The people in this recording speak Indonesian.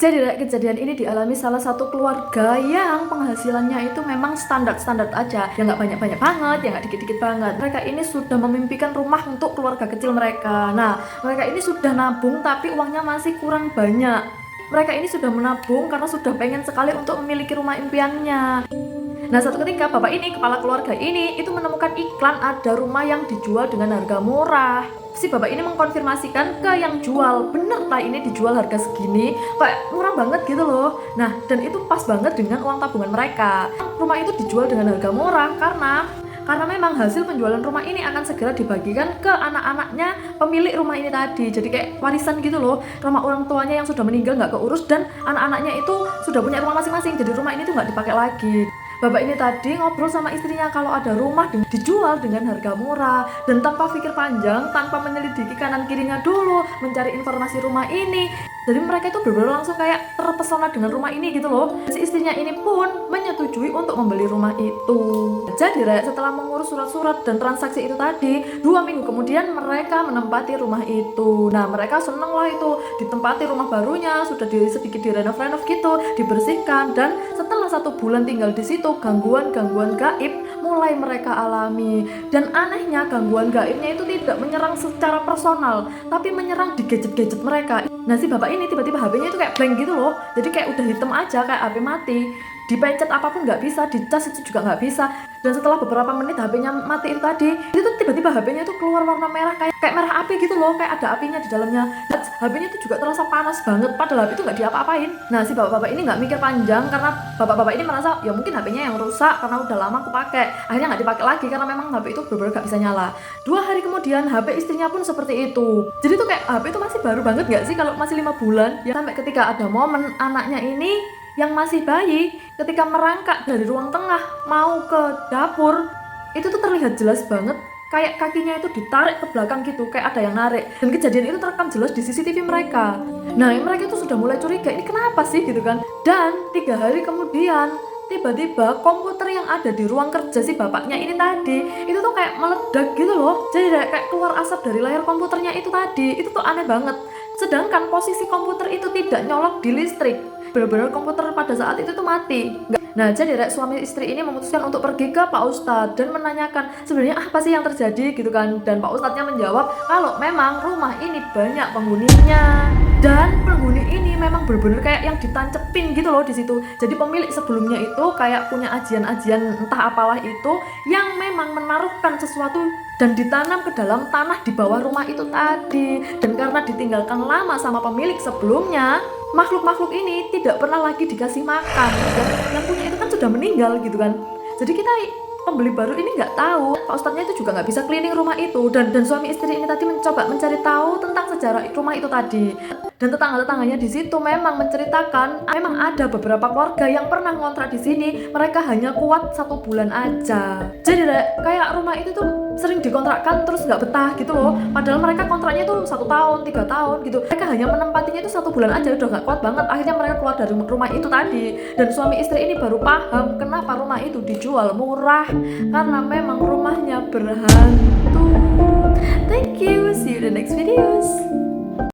Jadi kejadian ini dialami salah satu keluarga yang penghasilannya itu memang standar-standar aja, ya nggak banyak-banyak banget, ya nggak dikit-dikit banget. Mereka ini sudah memimpikan rumah untuk keluarga kecil mereka. Nah, mereka ini sudah nabung tapi uangnya masih kurang banyak. Mereka ini sudah menabung karena sudah pengen sekali untuk memiliki rumah impiannya. Nah, satu ketika bapak ini, kepala keluarga ini, itu menemukan iklan ada rumah yang dijual dengan harga murah. Si bapak ini mengkonfirmasikan ke yang jual, bener lah ini dijual harga segini, kayak murah banget gitu loh. Nah, dan itu pas banget dengan uang tabungan mereka. Rumah itu dijual dengan harga murah karena memang hasil penjualan rumah ini akan segera dibagikan ke anak-anaknya pemilik rumah ini tadi. Jadi kayak warisan gitu loh. Rumah orang tuanya yang sudah meninggal nggak keurus dan anak-anaknya itu sudah punya rumah masing-masing. Jadi rumah ini tuh nggak dipakai lagi. Bapak ini tadi ngobrol sama istrinya kalau ada rumah dijual dengan harga murah, dan tanpa pikir panjang, tanpa menyelidiki kanan kirinya dulu, mencari informasi rumah ini. Jadi mereka itu benar-benar langsung kayak terpesona dengan rumah ini gitu loh. Si istrinya ini pun menyetujui untuk membeli rumah itu. Jadi setelah mengurus surat-surat dan transaksi itu tadi, 2 minggu kemudian mereka menempati rumah itu. Nah, mereka seneng lah itu ditempati rumah barunya, sudah sedikit direnov-renov gitu, dibersihkan. Dan setelah 1 bulan tinggal di situ, gangguan-gangguan gaib mulai mereka alami. Dan anehnya gangguan gaibnya itu tidak menyerang secara personal, tapi menyerang di gadget-gadget mereka. Nah, si bapak ini tiba-tiba HP-nya itu kayak blank gitu loh. Jadi kayak udah hitam aja, kayak HP mati. Dipencet apapun nggak bisa, dicas itu juga nggak bisa. Dan setelah beberapa menit HP-nya mati itu tadi, itu tiba-tiba HP-nya itu keluar warna merah, kayak merah api gitu loh, kayak ada apinya di dalamnya. Dan HP-nya itu juga terasa panas banget, padahal HP itu nggak diapa-apain. Nah, si bapak-bapak ini nggak mikir panjang karena bapak-bapak ini merasa ya mungkin HP-nya yang rusak karena udah lama aku pakai. Akhirnya nggak dipakai lagi karena memang HP itu benar-benar nggak bisa nyala. 2 hari kemudian HP istrinya pun seperti itu. Jadi tuh kayak HP itu masih baru banget nggak sih kalau masih 5 bulan? Ya sampai ketika ada momen anaknya ini yang masih bayi ketika merangkak dari ruang tengah mau ke dapur, itu tuh terlihat jelas banget kayak kakinya itu ditarik ke belakang gitu, kayak ada yang narik. Dan kejadian itu terekam jelas di CCTV mereka. Nah, mereka itu sudah mulai curiga, ini kenapa sih gitu kan. Dan 3 hari kemudian tiba-tiba komputer yang ada di ruang kerja si bapaknya ini tadi itu tuh kayak meledak gitu loh. Jadi kayak keluar asap dari layar komputernya itu tadi. Itu tuh aneh banget. Sedangkan posisi komputer itu tidak nyolok di listrik. Benar-benar komputer pada saat itu tuh mati. Nah, jadi suami istri ini memutuskan untuk pergi ke Pak Ustadz dan menanyakan sebenarnya apa sih yang terjadi gitu kan. Dan Pak Ustadznya menjawab kalau memang rumah ini banyak penghuninya. Dan penghuni ini memang benar-benar kayak yang ditancepin gitu loh di situ. Jadi pemilik sebelumnya itu kayak punya ajian-ajian entah apalah itu yang memang menaruhkan sesuatu dan ditanam ke dalam tanah di bawah rumah itu tadi. Dan karena ditinggalkan lama sama pemilik sebelumnya, makhluk-makhluk ini tidak pernah lagi dikasih makan. Dan yang punya itu kan sudah meninggal gitu kan. Jadi kita pembeli baru ini nggak tahu, Pak Ustadznya itu juga nggak bisa cleaning rumah itu. Dan suami istri ini tadi mencoba mencari tahu tentang sejarah rumah itu tadi. Dan tetangga-tetangganya di situ memang menceritakan memang ada beberapa keluarga yang pernah ngontrak di sini, mereka hanya kuat 1 bulan aja. Jadi kayak rumah itu tuh sering dikontrakkan terus nggak betah gitu loh. Padahal mereka kontraknya tuh 1 tahun, 3 tahun gitu. Mereka hanya menempatinya itu 1 bulan aja udah nggak kuat banget. Akhirnya mereka keluar dari rumah itu tadi. Dan suami istri ini baru paham kenapa rumah itu dijual murah, karena memang rumahnya berhantu. Thank you, see you in the next videos.